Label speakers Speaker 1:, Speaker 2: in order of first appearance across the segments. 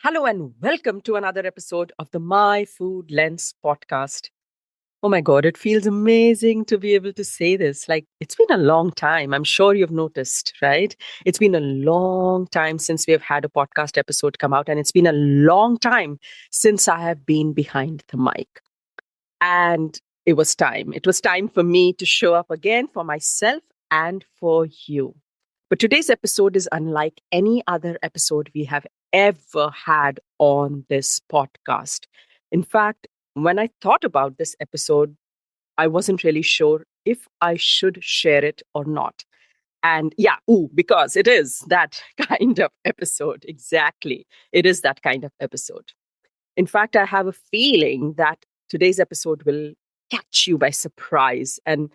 Speaker 1: Hello and welcome to another episode of the My Food Lens podcast. Oh my God, it feels amazing to be able to say this. Like, it's been a long time. I'm sure you've noticed, right? It's been a long time since we have had a podcast episode come out, and it's been a long time since I have been behind the mic. And it was time. It was time for me to show up again for myself and for you. But today's episode is unlike any other episode we have ever had on this podcast. In fact, when I thought about this episode, I wasn't really sure if I should share it or not. And yeah, because it is that kind of episode. Exactly. It is that kind of episode. In fact, I have a feeling that today's episode will catch you by surprise. And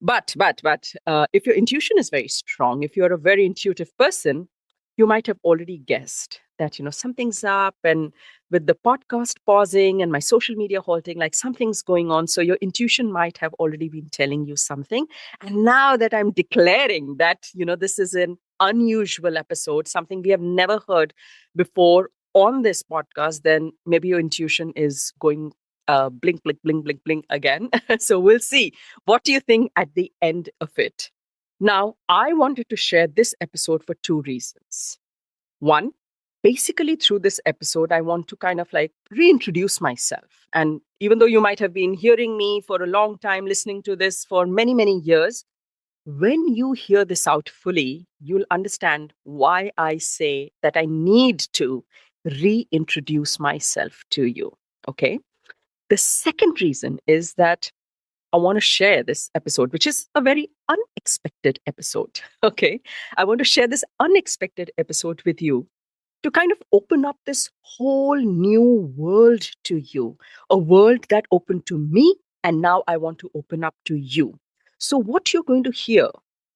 Speaker 1: if your intuition is very strong, if you're a very intuitive person, you might have already guessed that something's up. And with the podcast pausing and my social media halting, like something's going on. So your intuition might have already been telling you something. And now that I'm declaring that this is an unusual episode, something we have never heard before on this podcast, then maybe your intuition is going blink, blink, blink, blink, blink again. So we'll see. What do you think at the end of it? Now, I wanted to share this episode for two reasons. One, basically, through this episode, I want to kind of like reintroduce myself. And even though you might have been hearing me for a long time, listening to this for many, many years, when you hear this out fully, you'll understand why I say that I need to reintroduce myself to you. Okay. The second reason is that I want to share this episode, which is a very unexpected episode. Okay. I want to share this unexpected episode with you to kind of open up this whole new world to you, a world that opened to me. And now I want to open up to you. So, what you're going to hear,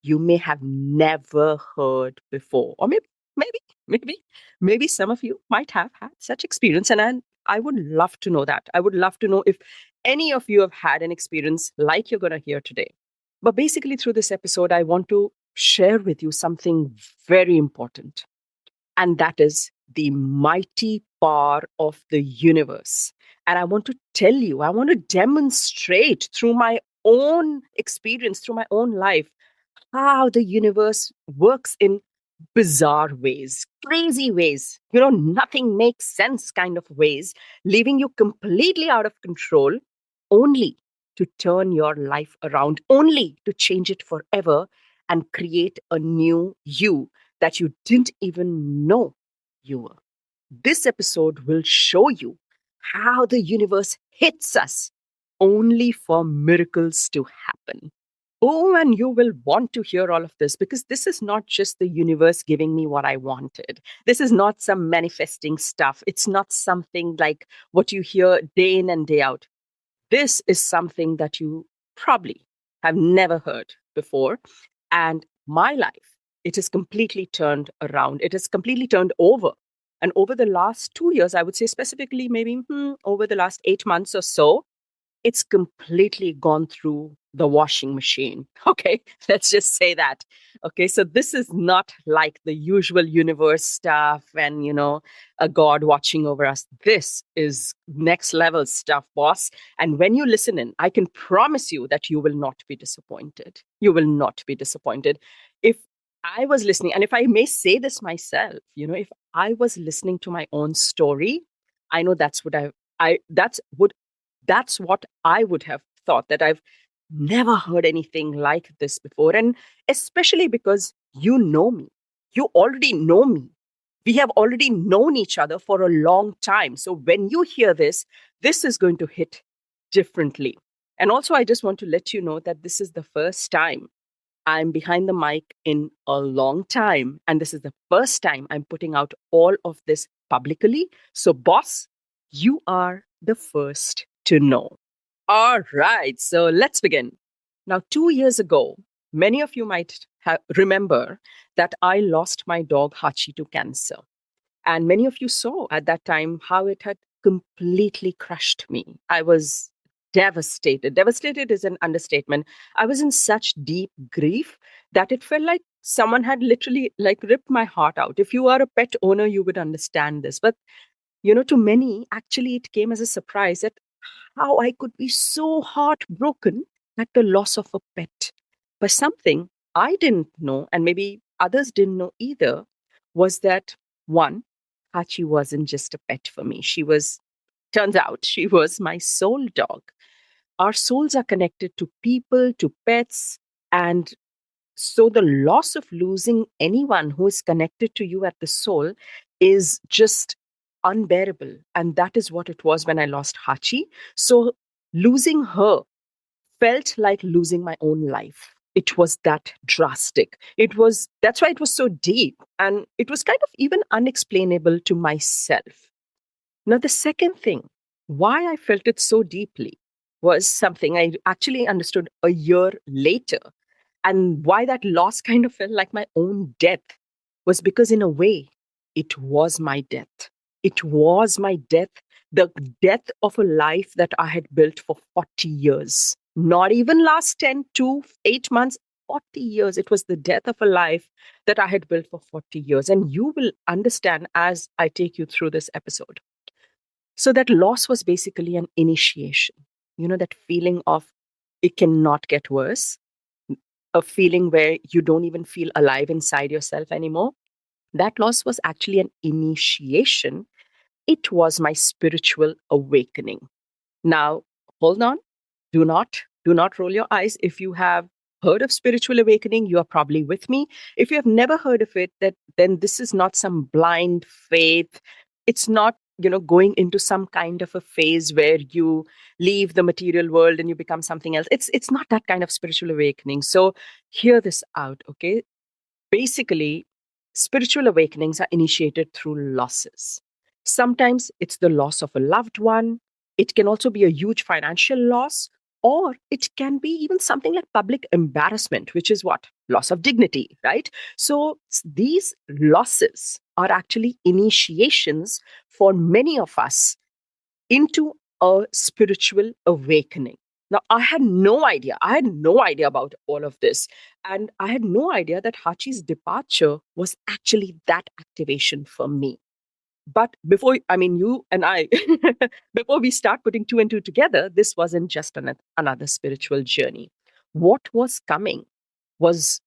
Speaker 1: you may have never heard before, or maybe, maybe, maybe some of you might have had such experience. And I would love to know that. I would love to know if any of you have had an experience like you're going to hear today. But basically, through this episode, I want to share with you something very important, and that is the mighty power of the universe. And I want to tell you, I want to demonstrate through my own experience, through my own life, how the universe works in bizarre ways, crazy ways, nothing makes sense kind of ways, leaving you completely out of control, only to turn your life around, only to change it forever and create a new you that you didn't even know you were. This episode will show you how the universe hits us only for miracles to happen. Oh, and you will want to hear all of this because this is not just the universe giving me what I wanted. This is not some manifesting stuff. It's not something like what you hear day in and day out. This is something that you probably have never heard before. And my life, it has completely turned around. It has completely turned over. And over the last 2 years, I would say specifically, maybe over the last 8 months or so, it's completely gone through the washing machine. Okay, let's just say that. Okay, so this is not like the usual universe stuff and, a God watching over us. This is next level stuff, boss. And when you listen in, I can promise you that you will not be disappointed. You will not be disappointed. If I was listening, and if I may say this myself, if I was listening to my own story, I know that's what I would have thought, that I've never heard anything like this before. And especially because you know me, you already know me. We have already known each other for a long time. So when you hear this, this is going to hit differently. And also, I just want to let you know that this is the first time I'm behind the mic in a long time. And this is the first time I'm putting out all of this publicly. So, boss, you are the first to know. All right, so let's begin. Now, 2 years ago, many of you might remember that I lost my dog Hachi to cancer. And many of you saw at that time how it had completely crushed me. I was devastated. Devastated is an understatement. I was in such deep grief that it felt like someone had literally like ripped my heart out. If you are a pet owner, you would understand this. But To many, actually, it came as a surprise that how I could be so heartbroken at the loss of a pet. But something I didn't know, and maybe others didn't know either, was that one, Hachi wasn't just a pet for me. Turns out, she was my soul dog. Our souls are connected to people, to pets, and so the loss of losing anyone who is connected to you at the soul is just unbearable. And that is what it was when I lost Hachi. So losing her felt like losing my own life. It was that drastic. That's why it was so deep. And it was kind of even unexplainable to myself. Now, the second thing, why I felt it so deeply, was something I actually understood a year later. And why that loss kind of felt like my own death was because, in a way, it was my death. It was my death, the death of a life that I had built for 40 years. Not even last 10 to 8 months, 40 years. It was the death of a life that I had built for 40 years. And you will understand as I take you through this episode. So that loss was basically an initiation. That feeling of it cannot get worse, a feeling where you don't even feel alive inside yourself anymore. That loss was actually an initiation. It was my spiritual awakening. Now, hold on. Do not roll your eyes. If you have heard of spiritual awakening, you are probably with me. If you have never heard of it, then this is not some blind faith. It's not, going into some kind of a phase where you leave the material world and you become something else. It's not that kind of spiritual awakening. So hear this out, okay? Basically, spiritual awakenings are initiated through losses. Sometimes it's the loss of a loved one. It can also be a huge financial loss, or it can be even something like public embarrassment, which is what? Loss of dignity, right? So these losses are actually initiations for many of us into a spiritual awakening. Now, I had no idea. I had no idea about all of this. And I had no idea that Hachi's departure was actually that activation for me. But you and I, before we start putting two and two together, this wasn't just another spiritual journey. What was coming was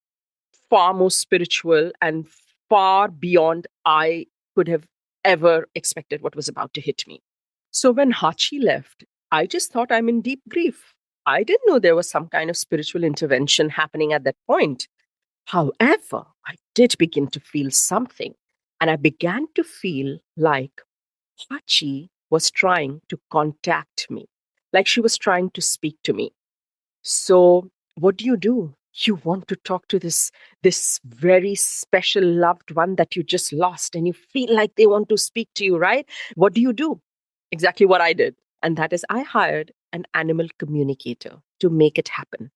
Speaker 1: far more spiritual and far beyond I could have ever expected what was about to hit me. So when Hachi left, I just thought I'm in deep grief. I didn't know there was some kind of spiritual intervention happening at that point. However, I did begin to feel something, and I began to feel like Hachi was trying to contact me, like she was trying to speak to me. So, what do? You want to talk to this very special loved one that you just lost, and you feel like they want to speak to you, right? What do you do? Exactly what I did. And that is, I hired an animal communicator to make it happen.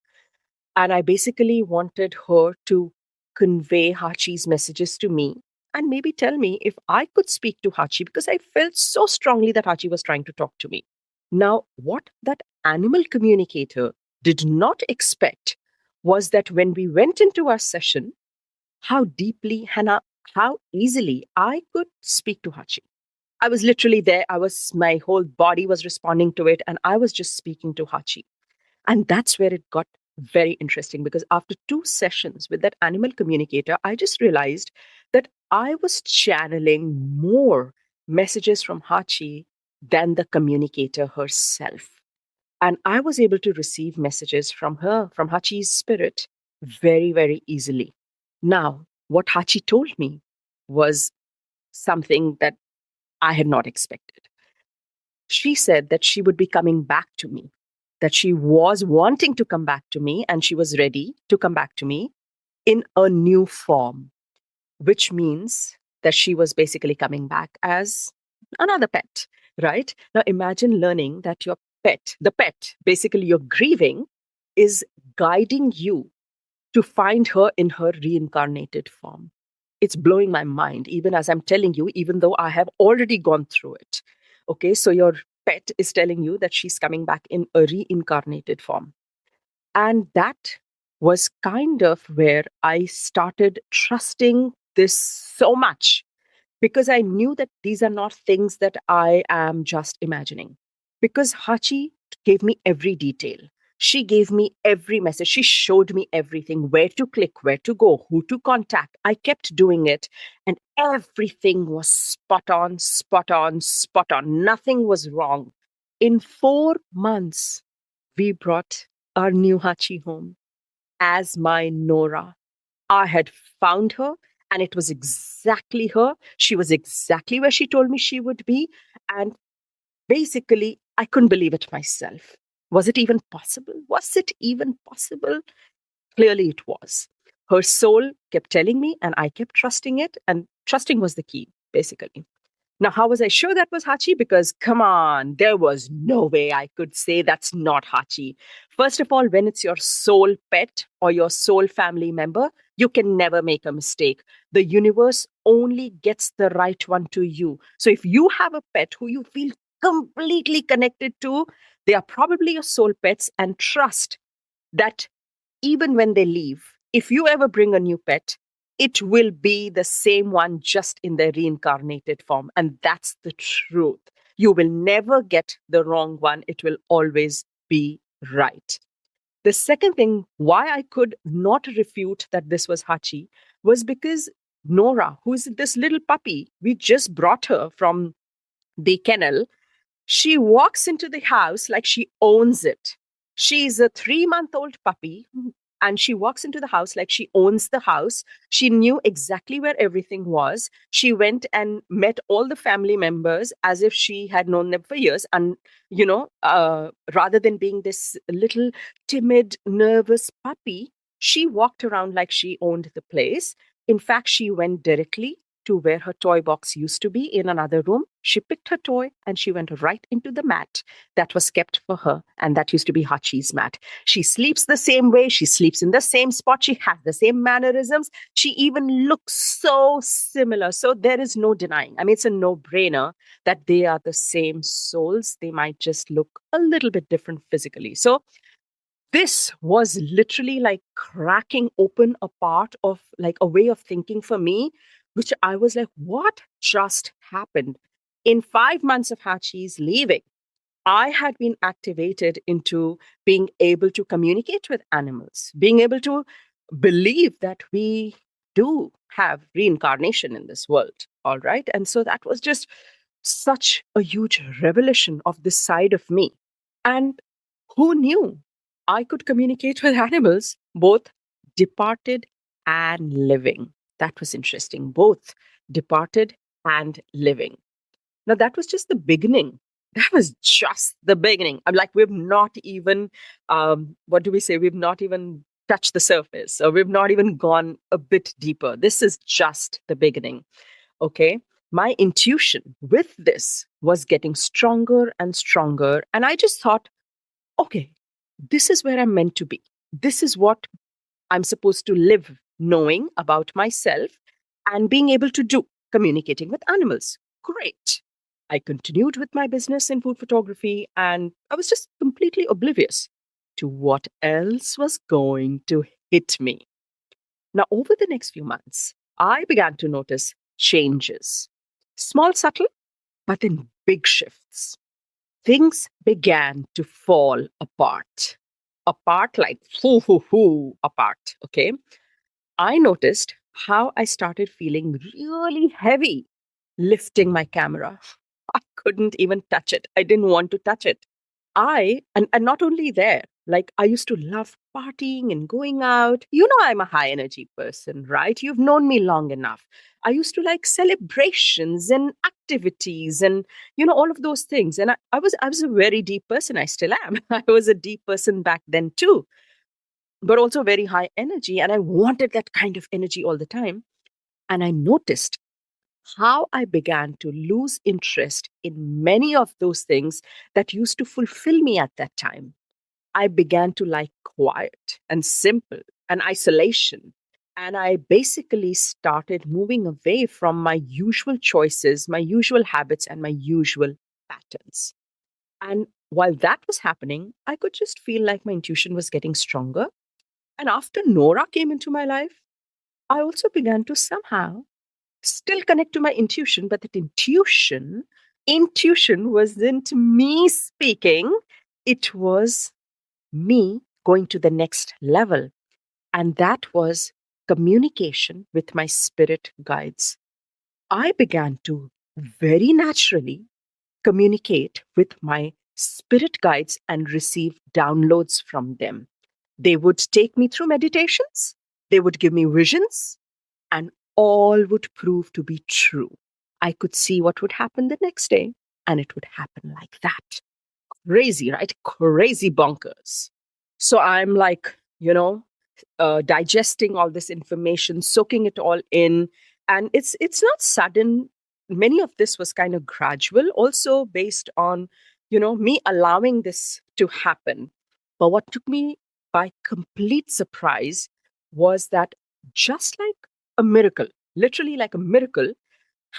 Speaker 1: And I basically wanted her to convey Hachi's messages to me and maybe tell me if I could speak to Hachi because I felt so strongly that Hachi was trying to talk to me. Now, what that animal communicator did not expect was that when we went into our session, how deeply, Hannah, how easily I could speak to Hachi. I was literally there. My whole body was responding to it, and I was just speaking to Hachi. And that's where it got very interesting because after two sessions with that animal communicator, I just realized that I was channeling more messages from Hachi than the communicator herself. And I was able to receive messages from her, from Hachi's spirit, very, very easily. Now, what Hachi told me was something that I had not expected. She said that she would be coming back to me, that she was wanting to come back to me and she was ready to come back to me in a new form, which means that she was basically coming back as another pet, right? Now imagine learning that your pet, the pet, basically you're grieving, is guiding you to find her in her reincarnated form. It's blowing my mind, even as I'm telling you, even though I have already gone through it. Okay, so your pet is telling you that she's coming back in a reincarnated form. And that was kind of where I started trusting this so much because I knew that these are not things that I am just imagining. Because Hachi gave me every detail. She gave me every message. She showed me everything, where to click, where to go, who to contact. I kept doing it, and everything was spot on, spot on, spot on. Nothing was wrong. In 4 months, we brought our new Hachi home as my Nora. I had found her, and it was exactly her. She was exactly where she told me she would be. And basically, I couldn't believe it myself. Was it even possible? Was it even possible? Clearly, it was. Her soul kept telling me, and I kept trusting it. And trusting was the key, basically. Now, how was I sure that was Hachi? Because come on, there was no way I could say that's not Hachi. First of all, when it's your soul pet or your soul family member, you can never make a mistake. The universe only gets the right one to you. So if you have a pet who you feel completely connected to, they are probably your soul pets, and trust that even when they leave, if you ever bring a new pet, it will be the same one just in their reincarnated form. And that's the truth. You will never get the wrong one, it will always be right. The second thing why I could not refute that this was Hachi was because Nora, who is this little puppy, we just brought her from the kennel. She walks into the house like she owns it. She's a 3-month-old puppy, and she walks into the house like she owns the house. She knew exactly where everything was. She went and met all the family members as if she had known them for years. And, rather than being this little timid, nervous puppy, she walked around like she owned the place. In fact, she went directly to where her toy box used to be in another room. She picked her toy and she went right into the mat that was kept for her. And that used to be Hachi's mat. She sleeps the same way. She sleeps in the same spot. She has the same mannerisms. She even looks so similar. So there is no denying. I mean, it's a no brainer that they are the same souls. They might just look a little bit different physically. So this was literally like cracking open a part of like a way of thinking for me, which I was like, what just happened? In 5 months of Hachi's leaving, I had been activated into being able to communicate with animals, being able to believe that we do have reincarnation in this world. All right. And so that was just such a huge revelation of this side of me. And who knew I could communicate with animals, both departed and living? That was interesting. Both departed and living. Now, that was just the beginning. That was just the beginning. I'm like, we've not even, what do we say? We've not even touched the surface, or we've not even gone a bit deeper. This is just the beginning. Okay. My intuition with this was getting stronger and stronger. And I just thought, okay, this is where I'm meant to be. This is what I'm supposed to live knowing about myself and being able to do, communicating with animals. Great. I continued with my business in food photography, and I was just completely oblivious to what else was going to hit me. Now, over the next few months, I began to notice changes. Small, subtle, but then big shifts. Things began to fall apart. Apart like apart. Okay. I noticed how I started feeling really heavy lifting my camera. I couldn't even touch it. I didn't want to touch it. And not only there, like I used to love partying and going out. You know, I'm a high energy person, right? You've known me long enough. I used to like celebrations and activities and, all of those things. And I was a very deep person. I still am. I was a deep person back then too, but also very high energy. And I wanted that kind of energy all the time. And I noticed how I began to lose interest in many of those things that used to fulfill me at that time. I began to like quiet and simple and isolation. And I basically started moving away from my usual choices, my usual habits, and my usual patterns. And while that was happening, I could just feel like my intuition was getting stronger. And after Nora came into my life, I also began to somehow still connect to my intuition, but that intuition wasn't me speaking. It was me going to the next level. And that was communication with my spirit guides. I began to very naturally communicate with my spirit guides and receive downloads from them. They would take me through meditations, they would give me visions, and all would prove to be true. I could see what would happen the next day, and it would happen like that. Crazy, right? Crazy bonkers. So I'm like, digesting all this information, soaking it all in, and it's not sudden. Many of this was kind of gradual, also based on me allowing this to happen. But what took me by complete surprise was that just like a miracle, literally like a miracle,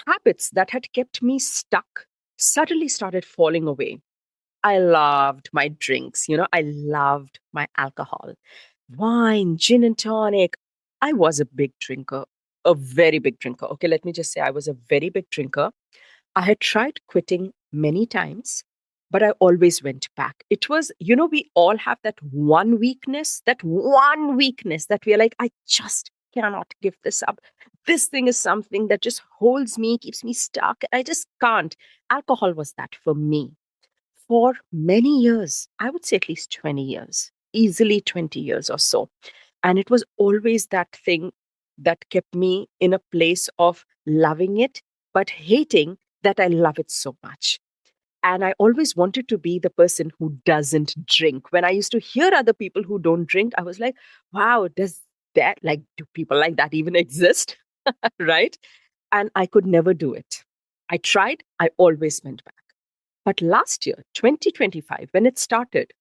Speaker 1: habits that had kept me stuck suddenly started falling away. I loved my drinks, I loved my alcohol, wine, gin and tonic. I was a big drinker, a very big drinker. Okay, let me just say I was a very big drinker. I had tried quitting many times, but I always went back. It was, we all have that one weakness that we are like, I just cannot give this up. This thing is something that just holds me, keeps me stuck. I just can't. Alcohol was that for me for many years. I would say at least 20 years, easily 20 years or so. And it was always that thing that kept me in a place of loving it, but hating that I love it so much. And I always wanted to be the person who doesn't drink. When I used to hear other people who don't drink, I was like, wow, do people like that even exist? Right? And I could never do it. I tried, I always went back. But last year, 2025, when it started,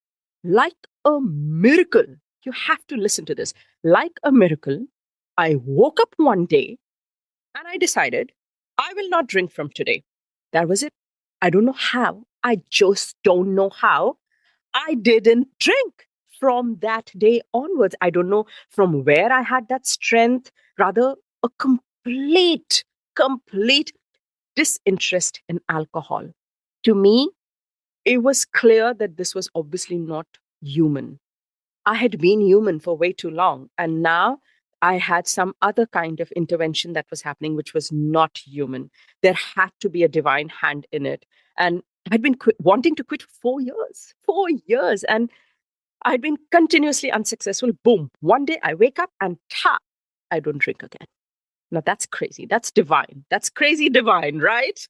Speaker 1: like a miracle, you have to listen to this. Like a miracle, I woke up one day and I decided I will not drink from today. That was it. I don't know how. I just don't know how. I didn't drink from that day onwards. I don't know from where I had that strength, rather, a complete disinterest in alcohol. To me, it was clear that this was obviously not human. I had been human for way too long. And now I had some other kind of intervention that was happening, which was not human. There had to be a divine hand in it. And I'd been wanting to quit for 4 years, 4 years. And I'd been continuously unsuccessful. Boom. One day I wake up and I don't drink again. Now that's crazy. That's divine. That's crazy divine, right?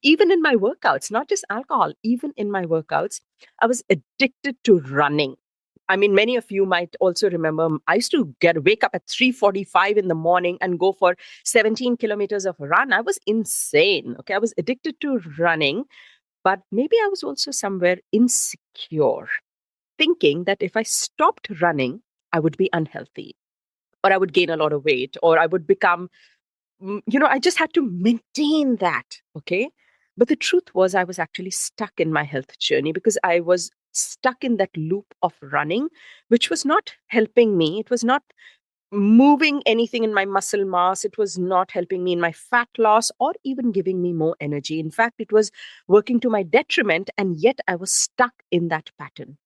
Speaker 1: Even in my workouts, not just alcohol, even in my workouts, I was addicted to running. I mean, many of you might also remember I used to wake up at 3:45 in the morning and go for 17 kilometers of a run. I was insane. Okay. I was addicted to running, but maybe I was also somewhere insecure, thinking that if I stopped running, I would be unhealthy or I would gain a lot of weight or I would become I just had to maintain that. Okay. But the truth was, I was actually stuck in my health journey because I was stuck in that loop of running, which was not helping me. It was not moving anything in my muscle mass. It was not helping me in my fat loss or even giving me more energy. In fact, it was working to my detriment. And yet I was stuck in that pattern.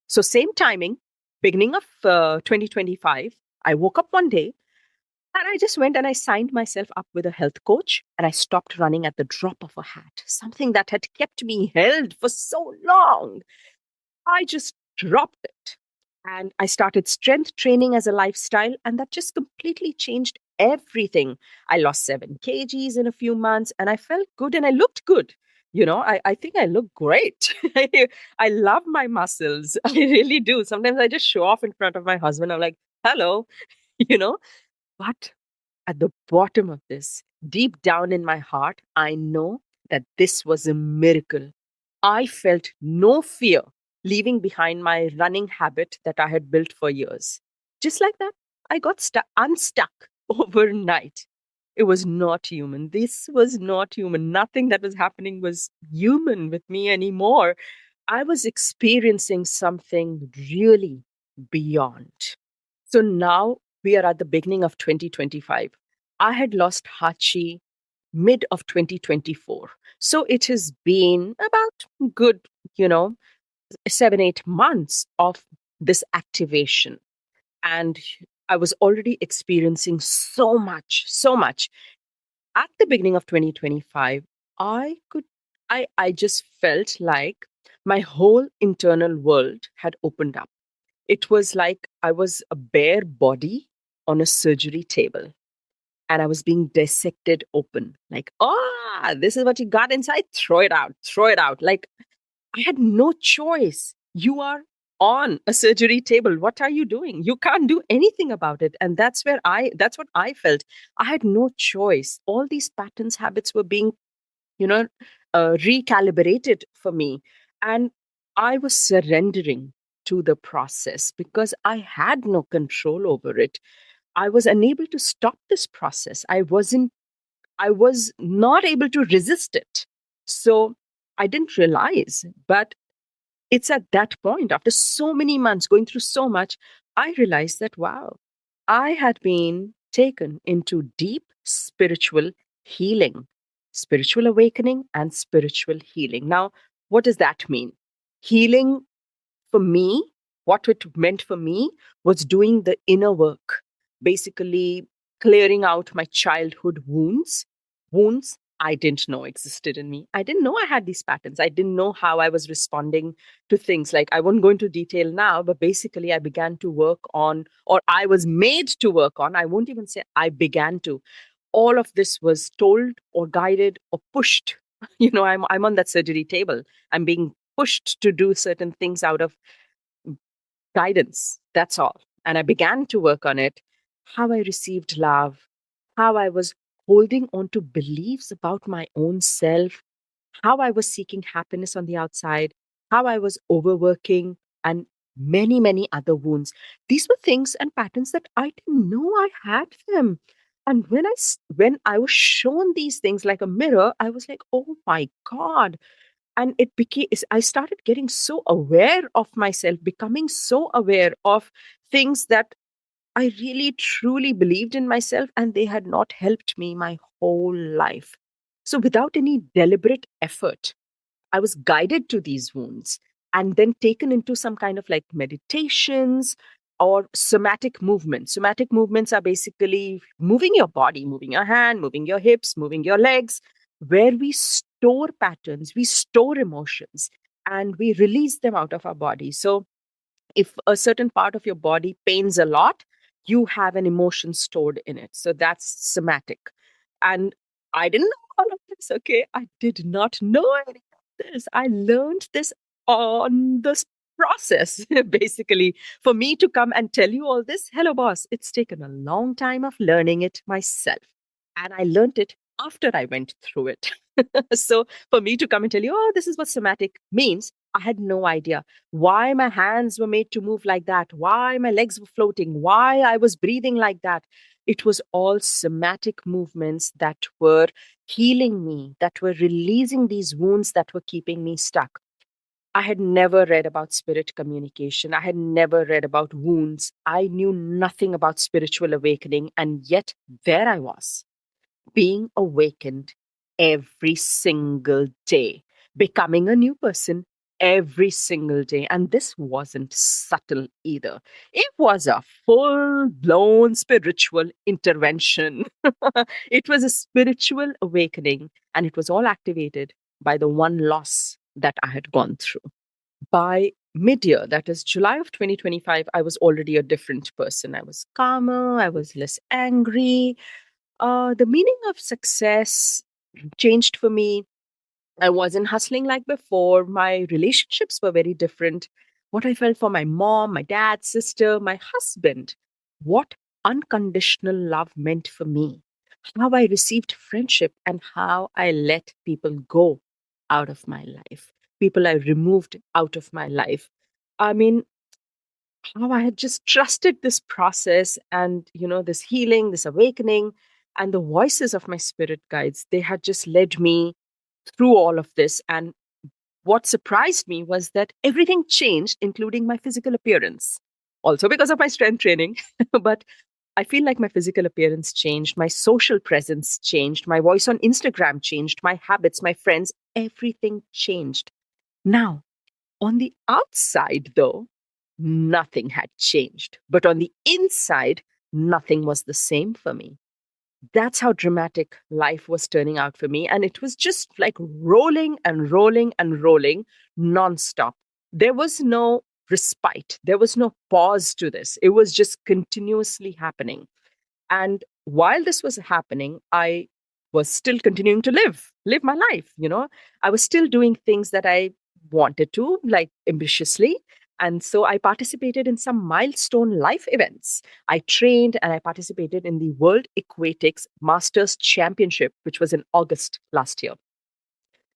Speaker 1: So, same timing, beginning of 2025, I woke up one day and I just went and I signed myself up with a health coach and I stopped running at the drop of a hat, something that had kept me held for so long. I just dropped it. And I started strength training as a lifestyle, and that just completely changed everything. I lost 7 kgs in a few months, and I felt good and I looked good. I think I look great. I love my muscles. I really do. Sometimes I just show off in front of my husband. I'm like, hello, you know. But at the bottom of this, deep down in my heart, I know that this was a miracle. I felt no fear leaving behind my running habit that I had built for years. Just like that, I got unstuck overnight. It was not human. This was not human. Nothing that was happening was human with me anymore. I was experiencing something really beyond. So now we are at the beginning of 2025. I had lost Hachi mid of 2024. So it has been about good, you know, 7, 8 months of this activation. And I was already experiencing so much, so much. At the beginning of 2025, I could, I just felt like my whole internal world had opened up. It was like I was a bare body on a surgery table and I was being dissected open. Like, this is what you got inside. Throw it out, throw it out. Like, I had no choice. You are on a surgery table. What are you doing? You can't do anything about it. And that's what I felt. I had no choice. All these patterns, habits were being, you know, recalibrated for me. And I was surrendering to the process because I had no control over it. I was unable to stop this process. I was not able to resist it. So I didn't realize, but it's at that point, after so many months going through so much, I realized that, wow, I had been taken into deep spiritual healing, spiritual awakening, and spiritual healing. Now, what does that mean? Healing for me, what it meant for me was doing the inner work, basically clearing out my childhood wounds I didn't know existed in me. I didn't know I had these patterns. I didn't know how I was responding to things. Like, I won't go into detail now, but basically, I began to work on, or I was made to work on, I won't even say I began to. All of this was told or guided or pushed. I'm on that surgery table. I'm being pushed to do certain things out of guidance. That's all. And I began to work on it. How I received love, how I was holding on to beliefs about my own self, how I was seeking happiness on the outside, how I was overworking, and many, many other wounds. These were things and patterns that I didn't know I had them. And when I was shown these things like a mirror, I was like, oh my God, and I started getting so aware of myself, becoming so aware of things that I really truly believed in myself, and they had not helped me my whole life. So without any deliberate effort, I was guided to these wounds and then taken into some kind of like meditations or somatic movements. Somatic movements are basically moving your body, moving your hand, moving your hips, moving your legs, where we store patterns, we store emotions, and we release them out of our body. So if a certain part of your body pains a lot, you have an emotion stored in it. So that's somatic. And I didn't know all of this, okay? I did not know any of this. I learned this on this process, basically. For me to come and tell you all this, hello, boss, it's taken a long time of learning it myself. And I learned it after I went through it. So for me to come and tell you, oh, this is what somatic means, I had no idea why my hands were made to move like that, why my legs were floating, why I was breathing like that. It was all somatic movements that were healing me, that were releasing these wounds that were keeping me stuck. I had never read about spirit communication. I had never read about wounds. I knew nothing about spiritual awakening. And yet, there I was being awakened every single day, becoming a new person every single day. And this wasn't subtle either. It was a full blown spiritual intervention. It was a spiritual awakening, and it was all activated by the one loss that I had gone through. By mid year, that is July of 2025, I was already a different person. I was calmer, I was less angry, the meaning of success changed for me. I wasn't hustling like before. My relationships were very different. What I felt for my mom, my dad, sister, my husband, what unconditional love meant for me, how I received friendship, and how I let people go out of my life, people I removed out of my life. I mean, how I had just trusted this process and, this healing, this awakening, and the voices of my spirit guides. They had just led me through all of this. And what surprised me was that everything changed, including my physical appearance, also because of my strength training. But I feel like my physical appearance changed, my social presence changed, my voice on Instagram changed, my habits, my friends, everything changed. Now, on the outside, though, nothing had changed. But on the inside, nothing was the same for me. That's how dramatic life was turning out for me. And it was just like rolling and rolling and rolling nonstop. There was no respite, there was no pause to this. It was just continuously happening. And while this was happening, I was still continuing to live my life. I was still doing things that I wanted to, like ambitiously. And so I participated in some milestone life events. I trained and I participated in the World Aquatics Masters Championship, which was in August last year.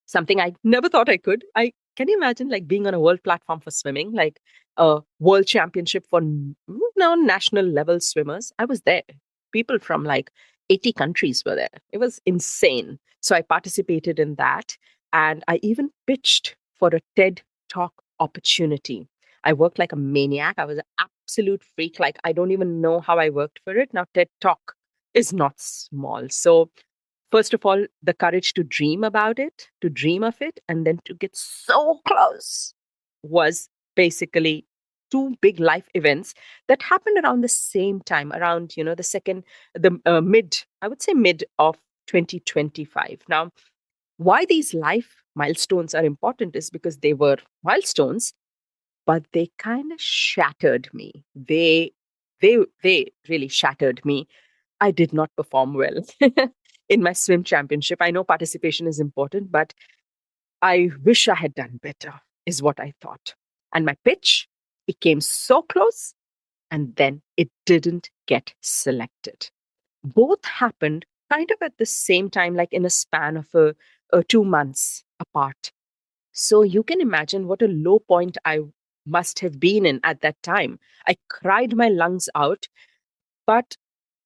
Speaker 1: Something I never thought I could. I can you imagine like being on a world platform for swimming, like a world championship for national level swimmers. I was there. People from like 80 countries were there. It was insane. So I participated in that, and I even pitched for a TED Talk opportunity. I worked like a maniac. I was an absolute freak. Like I don't even know how I worked for it. Now TED Talk is not small. So first of all, the courage to dream about it, to dream of it, and then to get so close was basically two big life events that happened around the same time, around, the second, the mid, I would say mid of 2025. Now, why these life milestones are important is because they were milestones, but they kind of shattered me. They really shattered me. I did not perform well in my swim championship. I know participation is important, but I wish I had done better, is what I thought. And my pitch, it came so close, and then it didn't get selected. Both happened kind of at the same time, like in a span of 2 months apart. So you can imagine what a low point I must have been in at that time. I cried my lungs out, but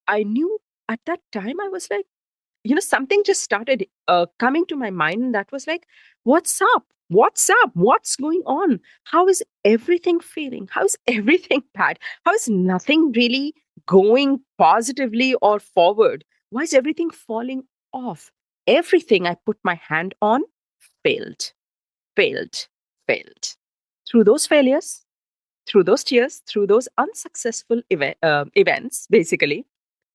Speaker 1: I knew at that time I was like, something just started coming to my mind, and that was like, what's up? What's up? What's going on? How is everything feeling? How is everything bad? How is nothing really going positively or forward? Why is everything falling off? Everything I put my hand on failed, failed, failed. Through those failures, through those tears, through those unsuccessful events, basically,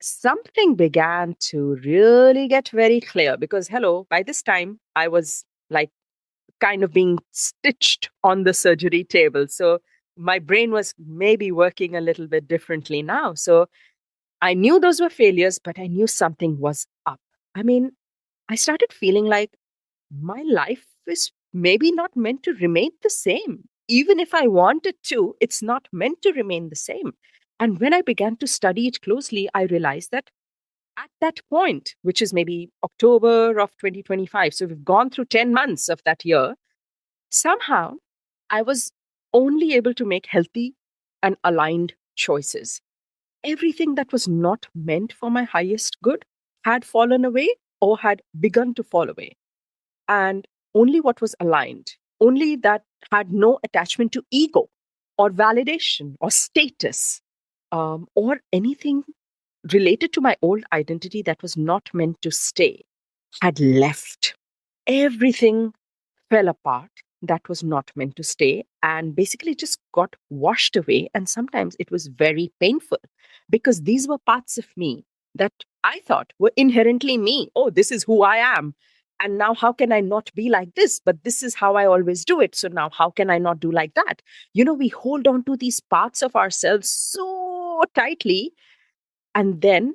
Speaker 1: something began to really get very clear because, hello, by this time, I was like kind of being stitched on the surgery table. So my brain was maybe working a little bit differently now. So I knew those were failures, but I knew something was up. I mean, I started feeling like my life is maybe not meant to remain the same. Even if I wanted to, it's not meant to remain the same. And when I began to study it closely, I realized that at that point, which is maybe October of 2025, so we've gone through 10 months of that year, somehow I was only able to make healthy and aligned choices. Everything that was not meant for my highest good had fallen away or had begun to fall away, and only what was aligned, only that had no attachment to ego or validation or status, or anything related to my old identity that was not meant to stay, had left. Everything fell apart that was not meant to stay and basically just got washed away. And sometimes it was very painful because these were parts of me that I thought were inherently me. Oh, this is who I am. And now, how can I not be like this? But this is how I always do it. So now, how can I not do like that? We hold on to these parts of ourselves so tightly. And then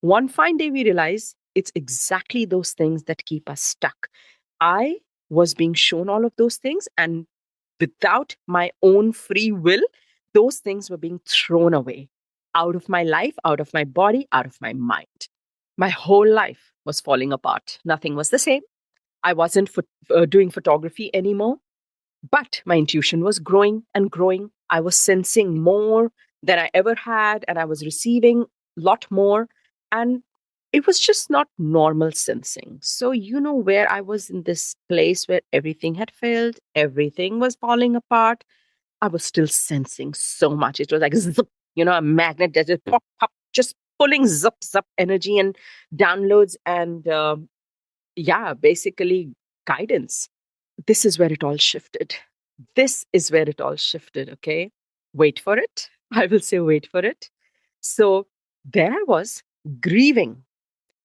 Speaker 1: one fine day, we realize it's exactly those things that keep us stuck. I was being shown all of those things, and without my own free will, those things were being thrown away out of my life, out of my body, out of my mind. My whole life was falling apart. Nothing was the same. I wasn't doing photography anymore. But my intuition was growing and growing. I was sensing more than I ever had, and I was receiving a lot more. And it was just not normal sensing. So, where I was in this place where everything had failed, everything was falling apart, I was still sensing so much. It was like, zip, a magnet that just pop, pop. just pulling zap energy and downloads and yeah, basically guidance. This is where it all shifted. This is where it all shifted. Okay. Wait for it. I will say, wait for it. So there I was grieving,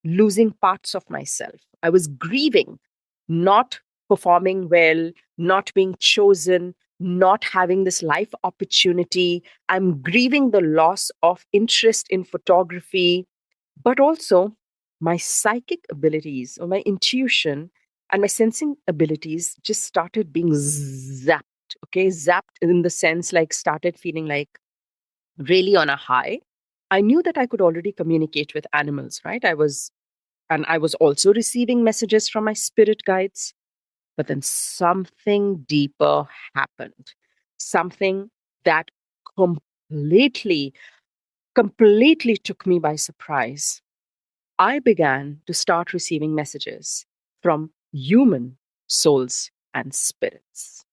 Speaker 1: losing parts of myself. I was grieving, not performing well, not being chosen, not having this life opportunity. I'm grieving the loss of interest in photography, but also my psychic abilities or my intuition and my sensing abilities just started being zapped. Okay, zapped in the sense like started feeling like really on a high. I knew that I could already communicate with animals, right? I was also receiving messages from my spirit guides. But then something deeper happened. Something that completely, completely took me by surprise. I began to start receiving messages from human souls and spirits.